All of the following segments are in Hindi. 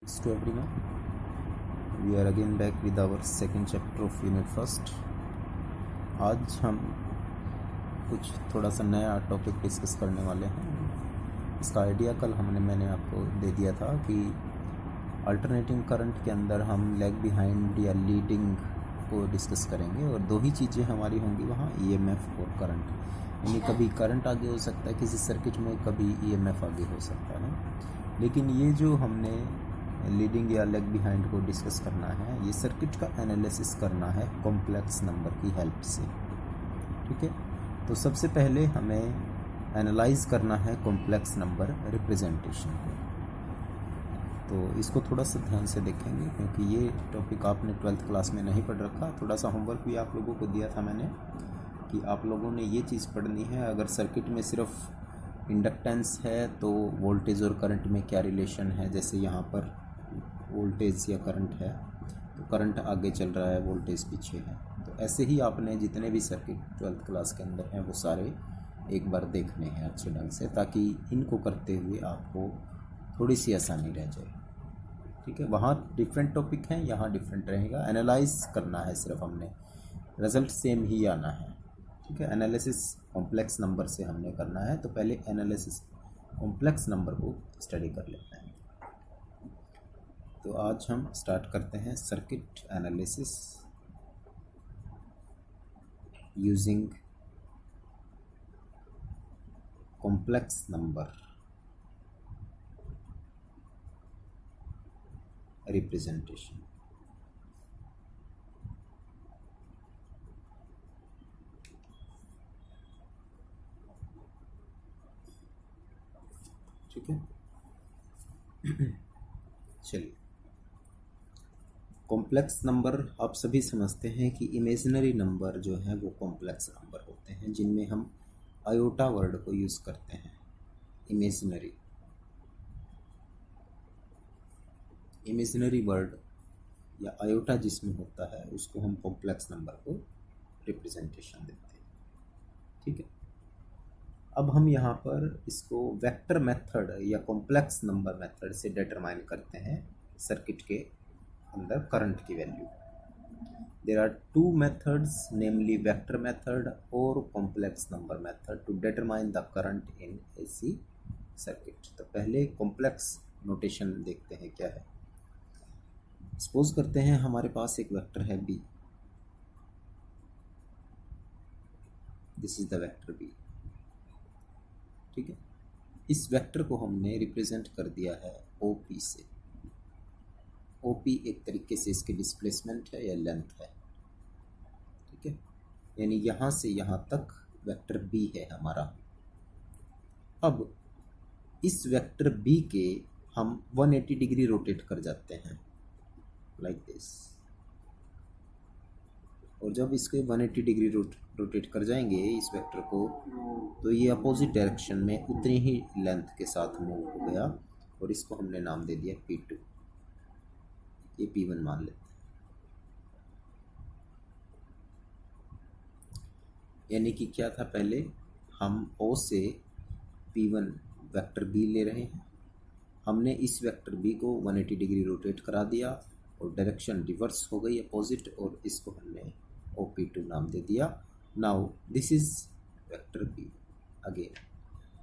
To everyone, we are again back with our second chapter of unit first. आज हम कुछ थोड़ा सा नया टॉपिक डिस्कस करने वाले हैं। इसका आइडिया कल मैंने आपको दे दिया था कि अल्टरनेटिंग करंट के अंदर हम लैग बिहाइंड या लीडिंग को डिस्कस करेंगे और दो ही चीज़ें हमारी होंगी वहाँ, ईएमएफ और करंट। यानी कभी करंट आगे हो सकता है किसी सर्किट में, कभी ईएमएफ आगे हो सकता है। लेकिन ये जो हमने लीडिंग या लेग बिहाइंड को डिस्कस करना है, ये सर्किट का एनालिसिस करना है कॉम्प्लेक्स नंबर की हेल्प से। ठीक है, तो सबसे पहले हमें एनालाइज करना है कॉम्प्लेक्स नंबर रिप्रेजेंटेशन को। तो इसको थोड़ा सा ध्यान से देखेंगे क्योंकि ये टॉपिक आपने 12th क्लास में नहीं पढ़ रखा। थोड़ा सा होमवर्क भी आप लोगों को दिया था मैंने कि आप लोगों ने ये चीज़ पढ़नी है, अगर सर्किट में सिर्फ इंडक्टेंस है तो वोल्टेज और करंट में क्या रिलेशन है। जैसे यहाँ पर वोल्टेज या करंट है तो करंट आगे चल रहा है, वोल्टेज पीछे है। तो ऐसे ही आपने जितने भी सर्किट 12th क्लास के अंदर हैं वो सारे एक बार देखने हैं अच्छे ढंग से, ताकि इनको करते हुए आपको थोड़ी सी आसानी रह जाए। ठीक है, वहाँ डिफरेंट टॉपिक हैं, यहाँ डिफरेंट रहेगा। एनालाइज करना है सिर्फ हमने, रिजल्ट सेम ही आना है। ठीक है, एनालिसिस कॉम्प्लेक्स नंबर से हमने करना है, तो पहले एनालिसिस कॉम्प्लेक्स नंबर को स्टडी कर लेते हैं। तो आज हम स्टार्ट करते हैं circuit analysis using complex number representation. ठीक है, चलिए। कॉम्प्लेक्स नंबर आप सभी समझते हैं कि इमेजिनरी नंबर जो है वो कॉम्प्लेक्स नंबर होते हैं, जिनमें हम आयोटा वर्ड को यूज़ करते हैं। इमेजिनरी वर्ड या आयोटा जिसमें होता है उसको हम कॉम्प्लेक्स नंबर को रिप्रेजेंटेशन देते हैं। ठीक है, अब हम यहाँ पर इसको वेक्टर मेथड या कॉम्प्लेक्स नंबर मेथड से डिटरमाइन करते हैं सर्किट के अंदर करंट की value. There are two methods, namely vector method और complex number method to determine the current in AC circuit. तो पहले कॉम्प्लेक्स नोटेशन देखते हैं क्या है। सपोज करते हैं हमारे पास एक वेक्टर है B, this is the vector B. ठीक है, इस वेक्टर को हमने रिप्रेजेंट कर दिया है ओपी से। ओपी एक तरीके से इसकी डिस्प्लेसमेंट है या लेंथ है। ठीक है, यानी यहाँ से यहाँ तक वेक्टर बी है हमारा। अब इस वेक्टर बी के हम 180 डिग्री रोटेट कर जाते हैं लाइक दिस, और जब इसके 180 डिग्री रोटेट कर जाएंगे इस वेक्टर को, तो ये अपोजिट डायरेक्शन में उतनी ही लेंथ के साथ मूव हो गया और इसको हमने नाम दे दिया P2। ये P1 मान लेते हैं। यानी कि क्या था, पहले हम O से P1 वेक्टर B ले रहे हैं, हमने इस वेक्टर B को 180 डिग्री रोटेट करा दिया और डायरेक्शन रिवर्स हो गई अपोजिट, और इसको हमने OP2 नाम दे दिया। Now this is vector B again,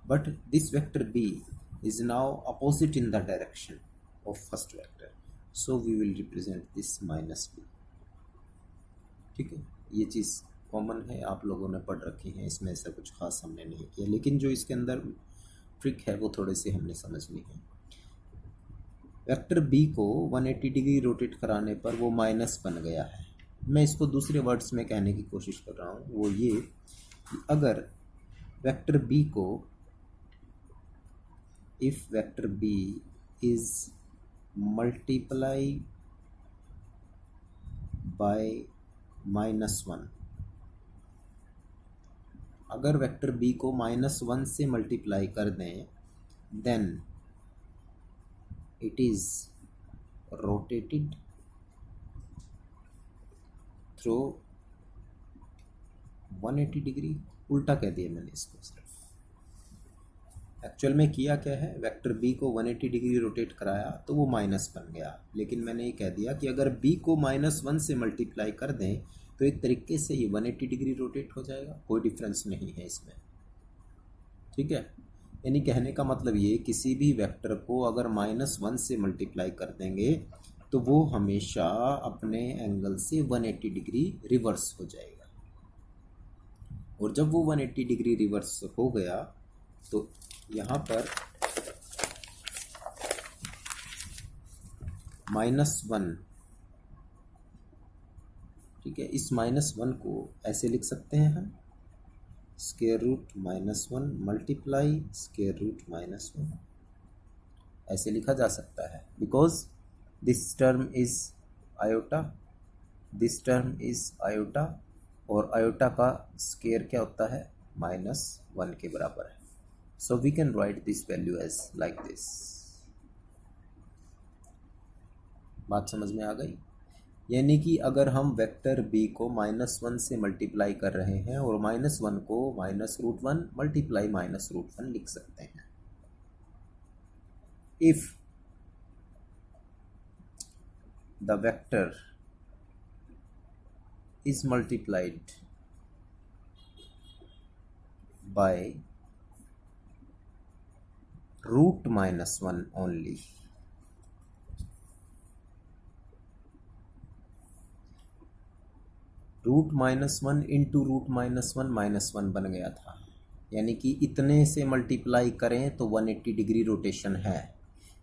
but this vector B is now opposite in the direction of first vector, so we will represent this minus B। ठीक है, ये चीज़ कॉमन है, आप लोगों ने पढ़ रखी है, इसमें ऐसा कुछ खास हमने नहीं किया, लेकिन जो इसके अंदर ट्रिक है वो थोड़े से हमने समझनी है। वेक्टर बी को 180 डिग्री रोटेट कराने पर वो माइनस बन गया है। मैं इसको दूसरे वर्ड्स में कहने की कोशिश कर रहा हूँ, वो ये कि अगर वेक्टर बी को, if vector B is multiply by -1, अगर वेक्टर बी को -1 से मल्टीप्लाई कर दें, then it is rotated through 180 degree. उल्टा कह दिया मैंने इसको सिर्फ। एक्चुअल में किया क्या है, वेक्टर बी को 180 डिग्री रोटेट कराया तो वो माइनस बन गया, लेकिन मैंने ये कह दिया कि अगर बी को -1 से मल्टीप्लाई कर दें तो एक तरीके से ये 180 डिग्री रोटेट हो जाएगा, कोई डिफरेंस नहीं है इसमें। ठीक है, यानी कहने का मतलब ये, किसी भी वेक्टर को अगर -1 से मल्टीप्लाई कर देंगे तो वो हमेशा अपने एंगल से 180 डिग्री रिवर्स हो जाएगा, और जब वो 180 डिग्री रिवर्स हो गया तो यहाँ पर -1, ठीक है, इस -1 को ऐसे लिख सकते हैं हम, square root -1 multiply square root -1, ऐसे लिखा जा सकता है, because this term is iota, this term is iota, और आयोटा का स्क्वायर क्या होता है, -1 के बराबर है। So we can write this value as like this। बात समझ में आ गई? यानी कि अगर हम वेक्टर b को -1 से मल्टीप्लाई कर रहे हैं और -1 को -√1 मल्टीप्लाई -√1 लिख सकते हैं। If the vector is multiplied by √-1 only, √-1 into √-1 -1 बन गया था, यानी कि इतने से मल्टीप्लाई करें तो 180 डिग्री रोटेशन है,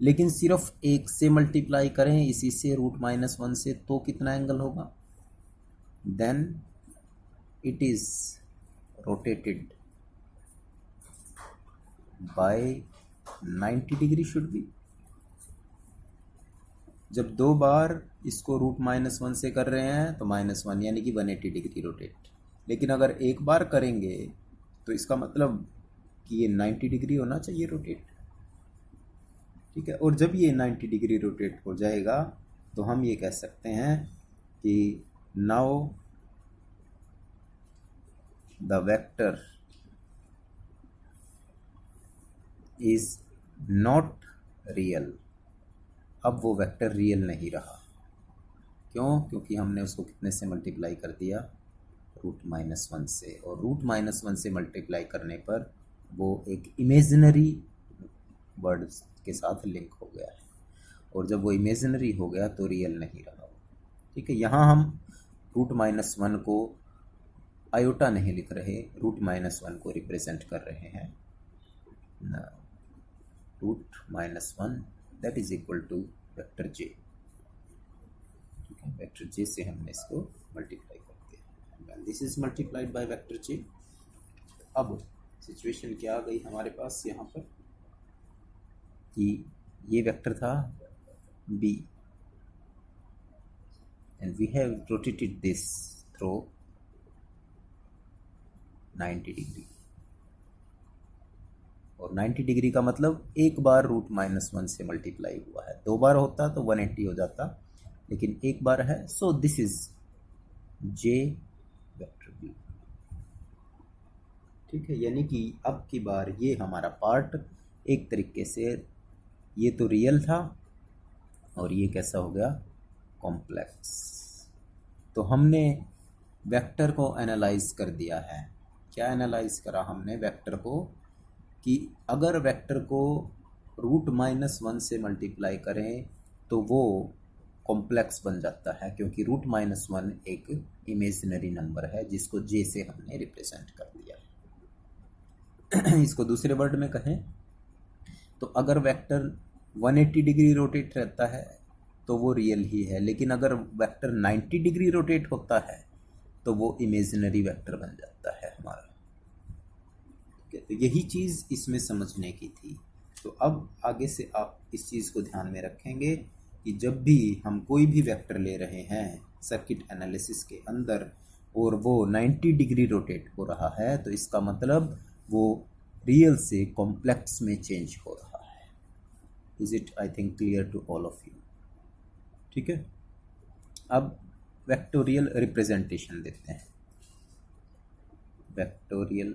लेकिन सिर्फ एक से मल्टीप्लाई करें इसी से √-1 से तो कितना एंगल होगा, then it is rotated by 90 degree should be. जब दो बार इसको √-1 से कर रहे हैं तो -1 यानी कि 180 डिग्री रोटेट, लेकिन अगर एक बार करेंगे तो इसका मतलब कि ये 90 डिग्री होना चाहिए रोटेट। ठीक है, और जब ये 90 डिग्री रोटेट हो जाएगा तो हम ये कह सकते हैं कि now the vector is not real. अब वो वेक्टर रियल नहीं रहा, क्यों? क्योंकि हमने उसको कितने से मल्टीप्लाई कर दिया, √-1 से, और √-1 से मल्टीप्लाई करने पर वो एक इमेजिनरी वर्ड के साथ लिंक हो गया है, और जब वो इमेजिनरी हो गया तो रियल नहीं रहा। ठीक है, यहाँ हम √-1 को आयोटा नहीं लिख रहे, √-1 को रिप्रेजेंट कर रहे हैं, √-1 that is equal to vector j। ठीक है, वेक्टर j से हमने इसको मल्टीप्लाई कर दिया, this is multiplied by vector j। अब सिचुएशन क्या आ गई हमारे पास यहाँ पर कि ये वेक्टर था b and we have rotated this through 90 degree, और 90 डिग्री का मतलब एक बार √-1 से मल्टीप्लाई हुआ है, दो बार होता तो 180 हो जाता, लेकिन एक बार है, so this is j vector b। ठीक है, यानी कि अब की बार ये हमारा पार्ट एक तरीके से, ये तो रियल था और ये कैसा हो गया, कॉम्प्लेक्स। तो हमने वेक्टर को एनालाइज कर दिया है। क्या एनालाइज करा हमने वेक्टर को, कि अगर वेक्टर को √-1 से मल्टीप्लाई करें तो वो कॉम्प्लेक्स बन जाता है, क्योंकि √-1 एक इमेजिनरी नंबर है जिसको j से हमने रिप्रेजेंट कर दिया है। इसको दूसरे वर्ड में कहें तो अगर वेक्टर 180 डिग्री रोटेट रहता है तो वो रियल ही है, लेकिन अगर वेक्टर 90 डिग्री रोटेट होता है तो वो इमेजिनरी वेक्टर बन जाता है हमारा। तो यही चीज़ इसमें समझने की थी। तो अब आगे से आप इस चीज़ को ध्यान में रखेंगे कि जब भी हम कोई भी वेक्टर ले रहे हैं सर्किट एनालिसिस के अंदर और वो 90 डिग्री रोटेट हो रहा है तो इसका मतलब वो रियल से कॉम्प्लेक्स में चेंज हो रहा है। Is it I think clear to all of you? ठीक है, अब वेक्टोरियल रिप्रेजेंटेशन देते हैं। Vectorial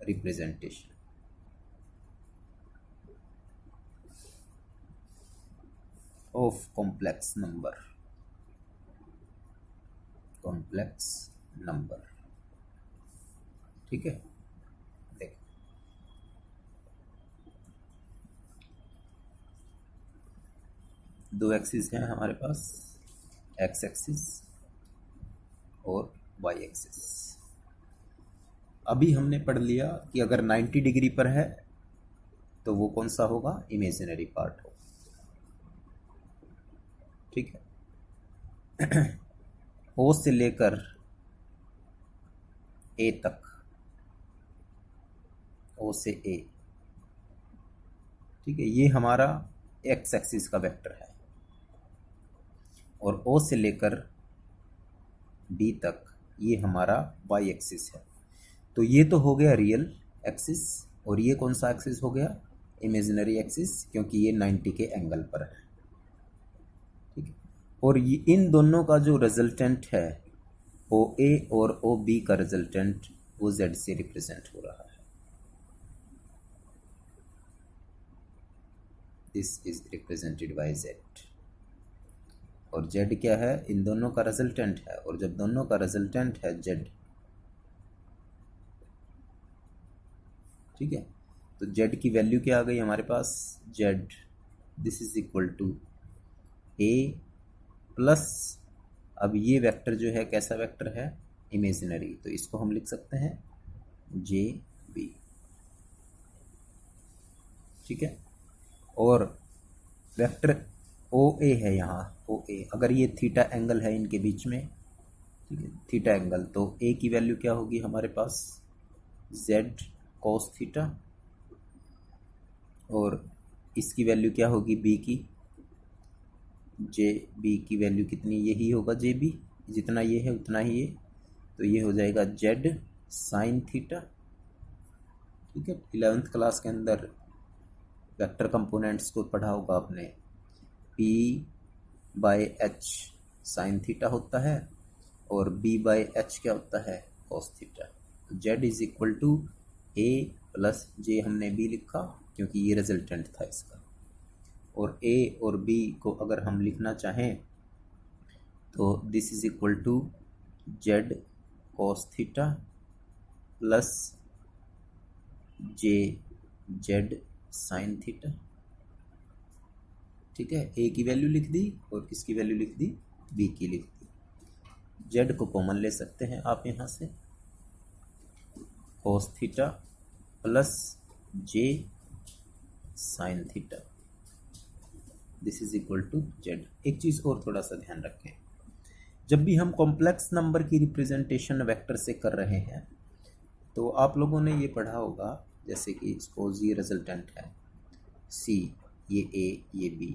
representation, of complex number, ठीक है। देख, दो एक्सिस हैं हमारे पास, एक्स एक्सिस और वाई एक्सिस। अभी हमने पढ़ लिया कि अगर 90 डिग्री पर है तो वो कौन सा होगा, इमेजिनरी पार्ट होगा, ठीक है। ओ से लेकर ए तक, ओ से ए, ठीक है, ये हमारा एक्स एक्सिस का वेक्टर है, और ओ से लेकर बी तक ये हमारा वाई एक्सिस है। तो ये तो हो गया रियल एक्सिस, और ये कौन सा एक्सिस हो गया, इमेजिनरी एक्सिस, क्योंकि ये 90 के एंगल पर है, ठीक है। और ये इन दोनों का जो रिजल्टेंट है, ओ ए और ओ बी का रिजल्टेंट वो जेड से रिप्रेजेंट हो रहा है। This is represented by Z, और जेड क्या है, इन दोनों का रिजल्टेंट है, और जब दोनों का रिजल्टेंट है जेड, ठीक है, तो जेड की वैल्यू क्या आ गई हमारे पास, z this is equal to a plus, अब ये वेक्टर जो है कैसा वेक्टर है, इमेजिनरी, तो इसको हम लिख सकते हैं जे बी, ठीक है। और वेक्टर ओ ए है यहाँ, ओ ए, अगर ये थीटा एंगल है इनके बीच में, ठीक है, थीटा एंगल, तो ए की वैल्यू क्या होगी हमारे पास, जेड कोस थीटा, और इसकी वैल्यू क्या होगी बी की, जे बी की वैल्यू कितनी, यही होगा जे बी, जितना ये है उतना ही ये, तो ये हो जाएगा जेड साइन थीटा, ठीक है। 11th क्लास के अंदर वेक्टर कंपोनेंट्स को पढ़ा होगा आपने, p by h sine theta होता है, और बी बाय एच क्या होता है, cos theta. Z is equal to a plus j, हमने बी लिखा क्योंकि ये रिजल्टेंट था इसका, और ए और बी को अगर हम लिखना चाहें तो this is equal to Z cos theta plus J Z sine theta, ठीक है। ए की वैल्यू लिख दी और किसकी वैल्यू लिख दी, बी की लिख दी। जेड को कॉमन ले सकते हैं आप यहाँ से, cos theta plus J sine theta, this is equal to Z. एक चीज़ और थोड़ा सा ध्यान रखें, जब भी हम कॉम्प्लेक्स नंबर की रिप्रेजेंटेशन वेक्टर से कर रहे हैं तो आप लोगों ने ये पढ़ा होगा, जैसे कि सपोज ये रिजल्टेंट है सी, ये ए ये बी,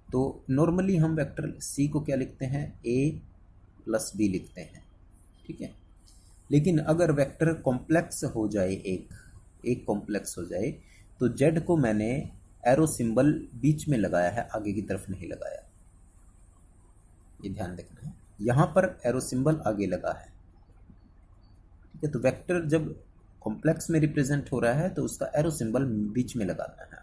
तो नॉर्मली हम वेक्टर सी को क्या लिखते हैं, ए प्लस बी लिखते हैं, ठीक है। लेकिन अगर वेक्टर कॉम्प्लेक्स हो जाए, एक कॉम्प्लेक्स हो जाए, तो जेड को मैंने एरो सिंबल बीच में लगाया है, आगे की तरफ नहीं लगाया, ये ध्यान रखना है, यहाँ पर एरो सिंबल आगे लगा है, ठीक है। तो वेक्टर जब कॉम्प्लेक्स में रिप्रेजेंट हो रहा है तो उसका एरो सिंबल बीच में लगाना है,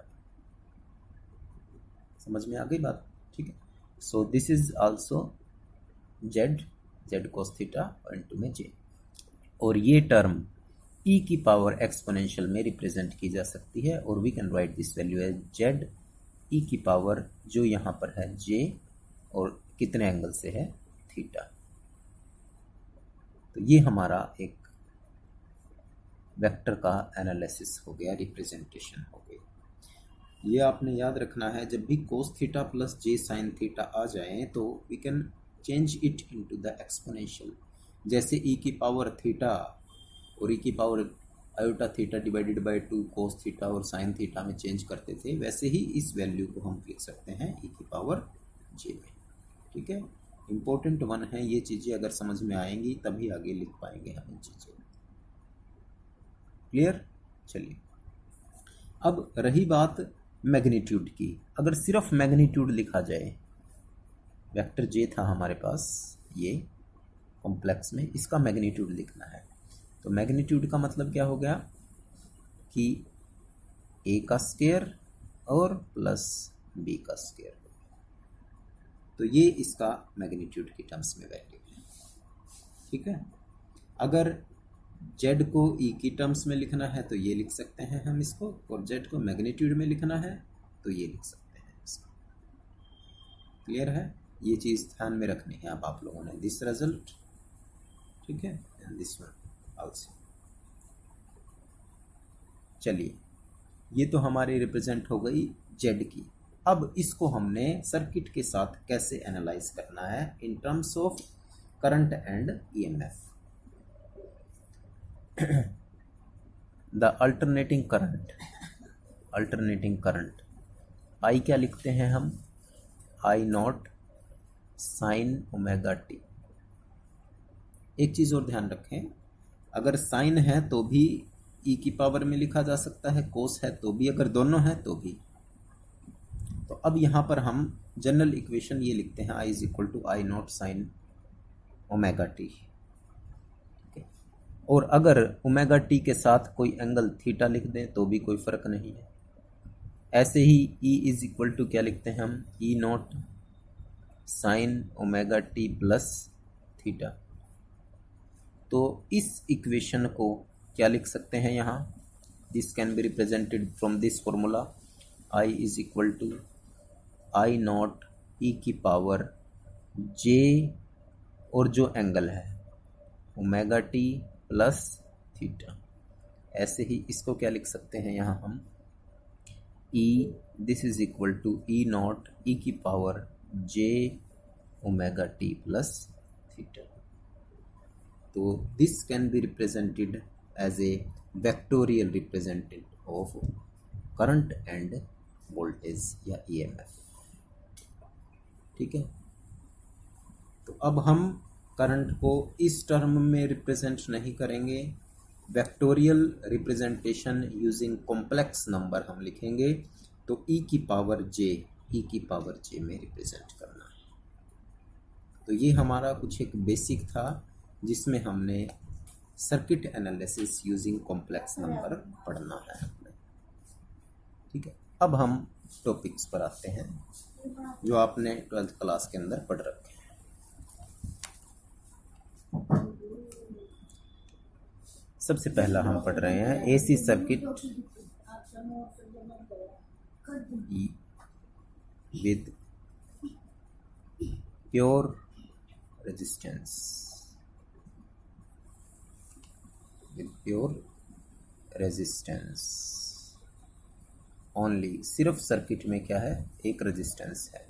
समझ में आ गई बात, ठीक है। So this is also Z, Z cos theta और इनटू में जे, और ये टर्म e की पावर एक्सपोनेंशियल में रिप्रेजेंट की जा सकती है, और we can write this value as Z e की पावर जो यहाँ पर है j, और कितने एंगल से है, थीटा। तो ये हमारा एक वेक्टर का एनालिसिस हो गया, रिप्रेजेंटेशन हो गई। ये आपने याद रखना है, जब भी cos theta plus J sine theta आ जाए तो we can change it into the exponential, जैसे e की पावर थीटा और e की power iota theta divided by 2 cos theta और साइन थीटा में चेंज करते थे, वैसे ही इस वैल्यू को हम लिख सकते हैं e की पावर j में, ठीक है। इम्पोर्टेंट वन है ये चीज़ें, अगर समझ में आएंगी तभी आगे लिख पाएंगे हम इन चीज़ों। क्लियर, चलिए अब रही बात मैग्नीट्यूड की। अगर सिर्फ मैग्नीट्यूड लिखा जाए, वेक्टर जे था हमारे पास ये कॉम्प्लेक्स में, इसका मैग्नीट्यूड लिखना है, तो मैग्नीट्यूड का मतलब क्या हो गया कि ए का स्क्वायर और प्लस बी का स्क्वायर, तो ये इसका मैग्नीट्यूड की टर्म्स में वैल्यू है। ठीक है, अगर z को e की टर्म्स में लिखना है तो ये लिख सकते हैं हम इसको, और z को मैग्नीट्यूड में लिखना है तो ये लिख सकते हैं इसको। क्लियर है, ये चीज़ ध्यान में रखनी है अब आप लोगों ने। दिस रिजल्ट, ठीक है, एंड दिस वन आल्सो। चलिए, ये तो हमारी रिप्रेजेंट हो गई z की। अब इसको हमने सर्किट के साथ कैसे एनालाइज करना है in terms of current and EMF. The alternating current I क्या लिखते हैं हम, आई नॉट साइन ओमेगा टी। एक चीज़ और ध्यान रखें, अगर साइन है तो भी ई की पावर में लिखा जा सकता है, कोस है तो भी, अगर दोनों है तो भी। तो अब यहाँ पर हम जनरल इक्वेशन ये लिखते हैं, i is equal to I naught sine omega t. और अगर ओमेगा टी के साथ कोई एंगल थीटा लिख दें तो भी कोई फर्क नहीं है। ऐसे ही ई इज इक्वल टू क्या लिखते हैं हम, e naught sine omega t plus theta. तो इस इक्वेशन को क्या लिख सकते हैं यहाँ, this can be represented from this formula, i is equal to I naught e की पावर जे और जो एंगल है ओमेगा टी प्लस थीटा। ऐसे ही इसको क्या लिख सकते हैं यहाँ हम, e, this is equal to E naught e की power j omega t plus theta. तो this can be represented as a vectorial representative of current and voltage या ईएमएफ। ठीक है, तो अब हम करंट को इस टर्म में रिप्रेजेंट नहीं करेंगे, vectorial representation using complex number हम लिखेंगे। तो ई की पावर जे में रिप्रेजेंट करना है। तो ये हमारा कुछ एक बेसिक था जिसमें हमने circuit analysis using complex number पढ़ना है हमें। ठीक है, अब हम टॉपिक्स पर आते हैं जो आपने 12th क्लास के अंदर पढ़ रखे हैं। सबसे पहला हम पढ़ रहे हैं AC circuit with pure resistance, only. सिर्फ सर्किट में क्या है, एक रेजिस्टेंस है।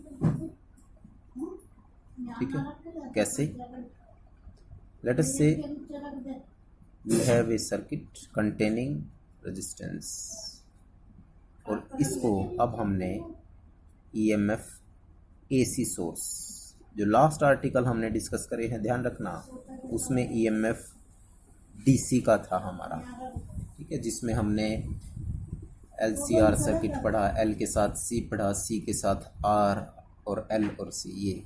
ठीक है, कैसे, लेट अस से we have a circuit containing resistance, और इसको अब हमने EMF AC सोर्स, जो लास्ट आर्टिकल हमने डिस्कस करे हैं ध्यान रखना, उसमें EMF DC का था हमारा। ठीक है, जिसमें हमने LCR सर्किट पढ़ा, L के साथ C पढ़ा, C के साथ R और L और C ये।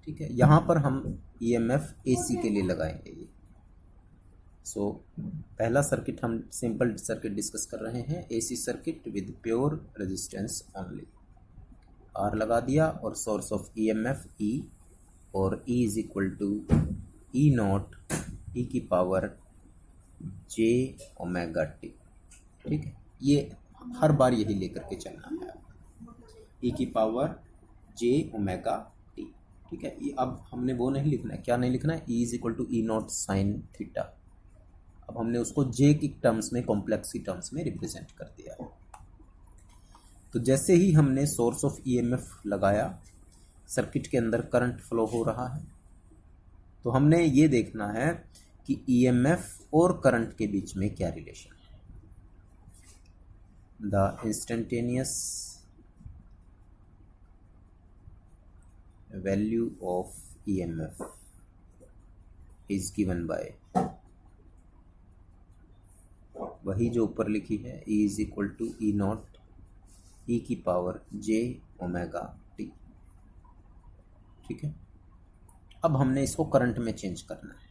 ठीक है, यहाँ पर हम EMF AC के लिए लगाएंगे ये। सो पहला सर्किट हम सिंपल सर्किट डिस्कस कर रहे हैं, AC circuit with pure resistance only. R लगा दिया और सोर्स ऑफ ईएमएफ ई, और e is equal to E naught e की पावर जे ओमेगा टी। ठीक है, ये हर बार यही लेकर के चलना है, ई की पावर जे ओमेगा टी। ठीक है, ये अब हमने वो नहीं लिखना है, क्या नहीं लिखना है, ई is equal to E naught sine theta. अब हमने उसको जे की टर्म्स में, कॉम्प्लेक्स की टर्म्स में रिप्रेजेंट कर दिया है। तो जैसे ही हमने सोर्स ऑफ ईएमएफ लगाया, सर्किट के अंदर करंट फ्लो हो रहा है, तो हमने ये देखना है कि ईएमएफ और करंट के बीच में क्या रिलेशन है। The instantaneous value of EMF is given by, वही जो ऊपर लिखी है, E is equal to E naught e की पावर जे ओमेगा टी। ठीक है, अब हमने इसको करंट में चेंज करना है,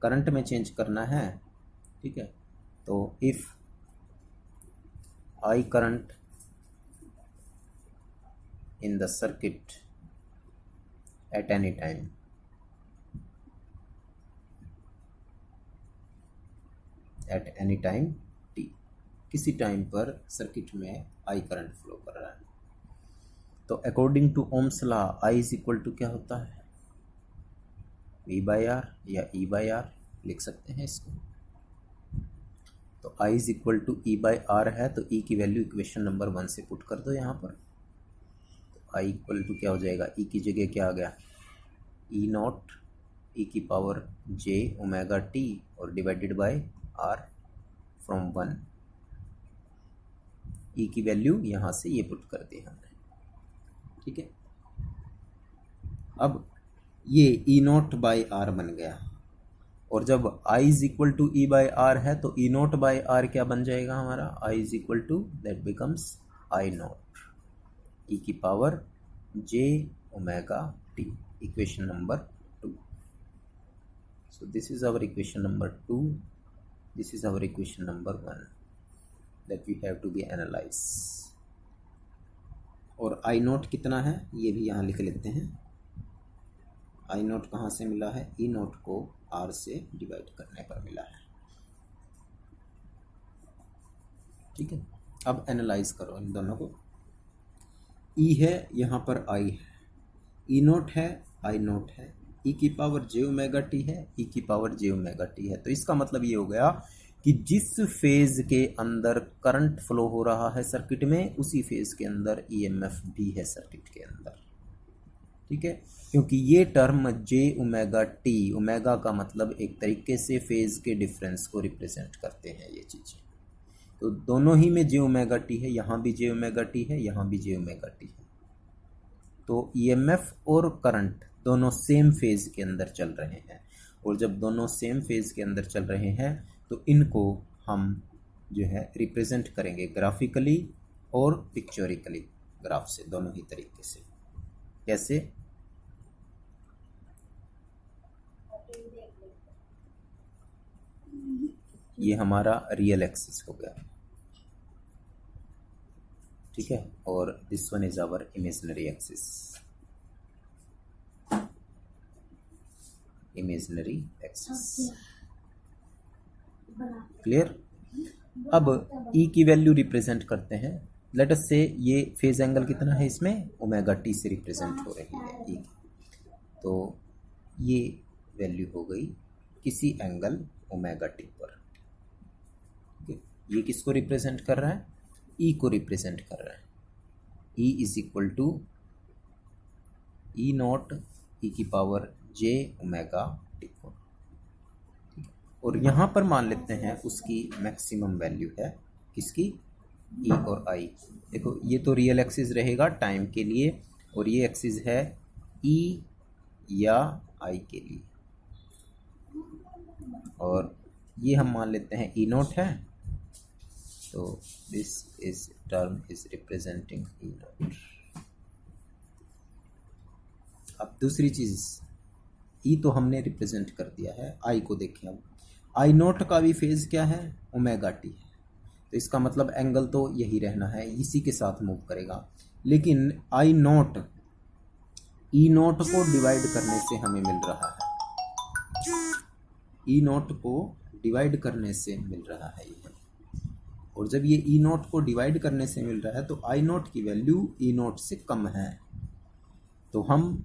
करंट में चेंज करना है। ठीक है, तो if I current in the circuit at any time, at any time T, किसी टाइम पर सर्किट में आई करंट फ्लो कर रहा है। तो according to Ohm's law I is equal to क्या होता है, वी बाई आर या ई बाई आर लिख सकते हैं इसको। तो i is equal to E by are है, तो ई की वैल्यू इक्वेशन नंबर 1 से पुट कर दो यहाँ पर। तो आई इक्वल टू क्या हो जाएगा, ई की जगह क्या आ गया, ई नॉट ई की पावर जे ओमेगा टी और डिवाइडेड बाय आर फ्रॉम 1। ई की वैल्यू यहाँ से ये पुट कर दी हमने, ठीक है। अब ये ई नॉट बाई आर बन गया, और जब i is equal to E by are है तो ई नॉट बाई आर क्या बन जाएगा हमारा, i is equal to that becomes i naught e की power j omega t, equation number 2। So this is our equation number 2, this is our equation number 1 that we have to be analyse. और आई नॉट कितना है ये भी यहाँ लिख लेते हैं। आई नॉट कहाँ से मिला है, ई नॉट को आर से डिवाइड करने पर मिला है, ठीक है। अब एनालाइज करो इन दोनों को। ई है यहाँ पर आई है, ई नॉट है आई नॉट है, ई की पावर जे ओमेगा टी है, ई की पावर जे ओमेगा टी है। तो इसका मतलब ये हो गया कि जिस फेज के अंदर करंट फ्लो हो रहा है सर्किट में, उसी फेज के अंदर ईएमएफ भी है सर्किट के अंदर, ठीक है। क्योंकि ये टर्म जे ओमेगा टी, ओमेगा का मतलब एक तरीके से फेज के डिफरेंस को रिप्रेजेंट करते हैं ये चीज़ें। तो दोनों ही में जे ओमेगा टी है, यहाँ भी जे ओमेगा टी है, यहाँ भी जे ओमेगा टी है। तो ईएमएफ और करंट दोनों सेम फेज के अंदर चल रहे हैं, और जब दोनों सेम फेज के अंदर चल रहे हैं तो इनको हम जो है रिप्रेजेंट करेंगे ग्राफिकली और पिक्चोरिकली, ग्राफ से, दोनों ही तरीके से। कैसे, ये हमारा रियल एक्सिस हो गया, ठीक है, और this one is our imaginary axis, imaginary axis, clear. अब ई की वैल्यू रिप्रेजेंट करते हैं, लेट अस से ये फेज एंगल कितना है इसमें, ओमेगा टी से रिप्रेजेंट हो रही है ई, तो ये वैल्यू हो गई किसी एंगल ओमेगा टी पर, ये किसको रिप्रेजेंट कर रहा है, ई को रिप्रेजेंट कर रहा है। ई is equal to E naught e की पावर जे ओमेगा टी को, और यहाँ पर मान लेते हैं उसकी मैक्सिमम वैल्यू है, किसकी, ई और आई। देखो ये तो रियल एक्सिस रहेगा टाइम के लिए, और ये एक्सिस है ई या आई के लिए, और ये हम मान लेते हैं ई नॉट है, तो this is term is representing E not. अब दूसरी चीज, ई तो हमने रिप्रेजेंट कर दिया है, आई को देखें। अब आई नॉट का भी फेज क्या है, ओमेगा टी है, तो इसका मतलब एंगल तो यही रहना है, इसी के साथ मूव करेगा। लेकिन आई नॉट ई नॉट को डिवाइड करने से हमें मिल रहा है, ई नॉट को डिवाइड करने से मिल रहा है ये, और जब ये ई नॉट को डिवाइड करने से मिल रहा है तो आई नॉट की वैल्यू ई नॉट से कम है, तो हम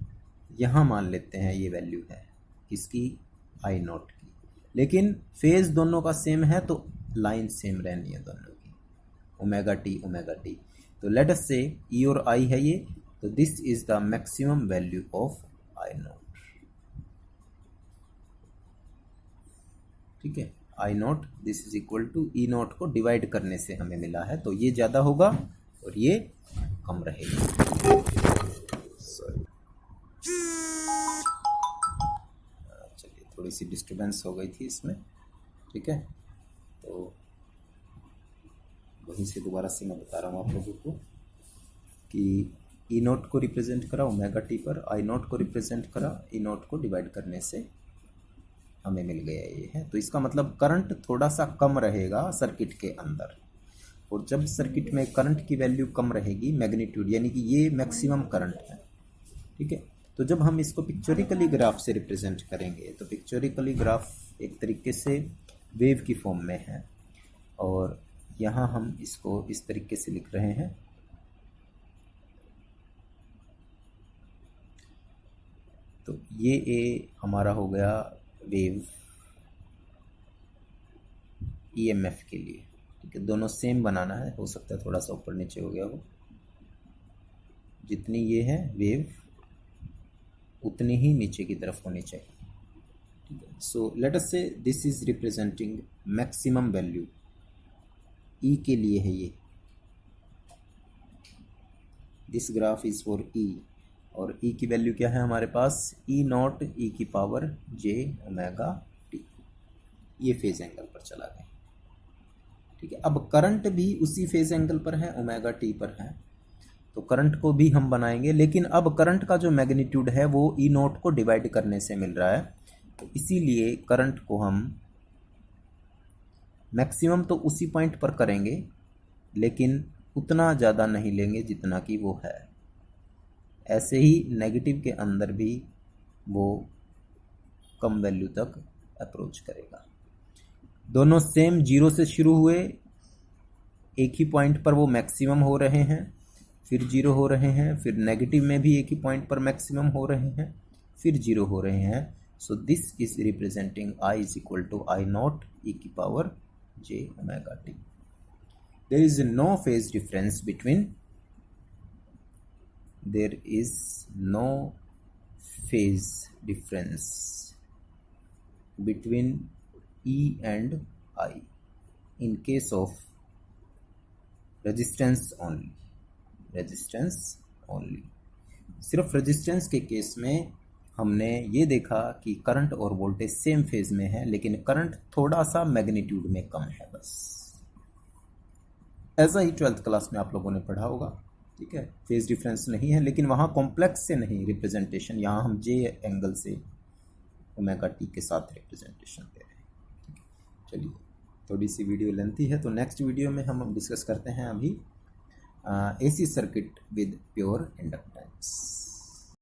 यहाँ मान लेते हैं ये वैल्यू है किसकी, आई नॉट की। लेकिन फेज दोनों का सेम है तो लाइन सेम रहनी है दोनों की, ओमेगा टी ओमेगा टी। तो लेट अस से ई और आई है ये, तो this is the maximum value of i naught, ठीक है। I naught this is equal to E naught को डिवाइड करने से हमें मिला है, तो ये ज़्यादा होगा और ये कम रहेगा। चलिए थोड़ी सी डिस्टर्बेंस हो गई थी इसमें, ठीक है। तो वहीं से दोबारा से मैं बता रहा हूँ आप लोगों को कि ई नॉट को रिप्रेजेंट करा ओमेगा टी पर, आई नॉट को रिप्रेजेंट करा ई नॉट को डिवाइड करने से हमें मिल गया ये है। तो इसका मतलब करंट थोड़ा सा कम रहेगा सर्किट के अंदर, और जब सर्किट में करंट की वैल्यू कम रहेगी, मैग्नीट्यूड यानी कि ये मैक्सिमम करंट है, ठीक है, तो जब हम इसको पिक्चोरिकली ग्राफ से रिप्रेजेंट करेंगे तो पिक्चोरिकली ग्राफ एक तरीके से वेव की फॉर्म में है, और यहाँ हम इसको इस तरीके से लिख रहे हैं। तो ये ए हमारा हो गया वेव ईएमएफ के लिए, ठीक है। दोनों सेम बनाना है, हो सकता है थोड़ा सा ऊपर नीचे हो गया हो। जितनी ये है वेव उतनी ही नीचे की तरफ होनी चाहिए, ठीक है। सो let us say this is representing maximum value, E के लिए है ये, this graph is for E, और ई की वैल्यू क्या है हमारे पास, ई नॉट ई की पावर जे ओमेगा टी। ये फेज एंगल पर चला गया, ठीक है। अब करंट भी उसी फेज एंगल पर है, ओमेगा टी पर है, तो करंट को भी हम बनाएंगे, लेकिन अब करंट का जो मैग्नीट्यूड है वो ई नॉट को डिवाइड करने से मिल रहा है, तो इसीलिए करंट को हम मैक्सिमम तो उसी पॉइंट पर करेंगे, लेकिन उतना ज़्यादा नहीं लेंगे जितना कि वो है। ऐसे ही नेगेटिव के अंदर भी वो कम वैल्यू तक अप्रोच करेगा। दोनों सेम जीरो से शुरू हुए, एक ही पॉइंट पर वो मैक्सिमम हो रहे हैं, फिर जीरो हो रहे हैं, फिर नेगेटिव में भी एक ही पॉइंट पर मैक्सिमम हो रहे हैं, फिर जीरो हो रहे हैं। So this is representing I is equal to I naught e की power j omega t. There is no phase difference between, there is no phase difference between E and I in case of resistance only, resistance only। सिर्फ रेजिस्टेंस के केस में हमने ये देखा कि करंट और वोल्टेज सेम फेज में है, लेकिन करंट थोड़ा सा मैग्नीट्यूड में कम है बस। ऐसा ही 12th क्लास में आप लोगों ने पढ़ा होगा, ठीक है। फेज डिफरेंस नहीं है, लेकिन वहाँ कॉम्प्लेक्स से नहीं रिप्रेजेंटेशन, यहाँ हम जे एंगल से ओमेगा टी के साथ रिप्रेजेंटेशन दे रहे हैं, ठीक है। चलिए, थोड़ी सी वीडियो लेंथी है, तो नेक्स्ट वीडियो में हम डिस्कस करते हैं अभी AC circuit with pure inductance.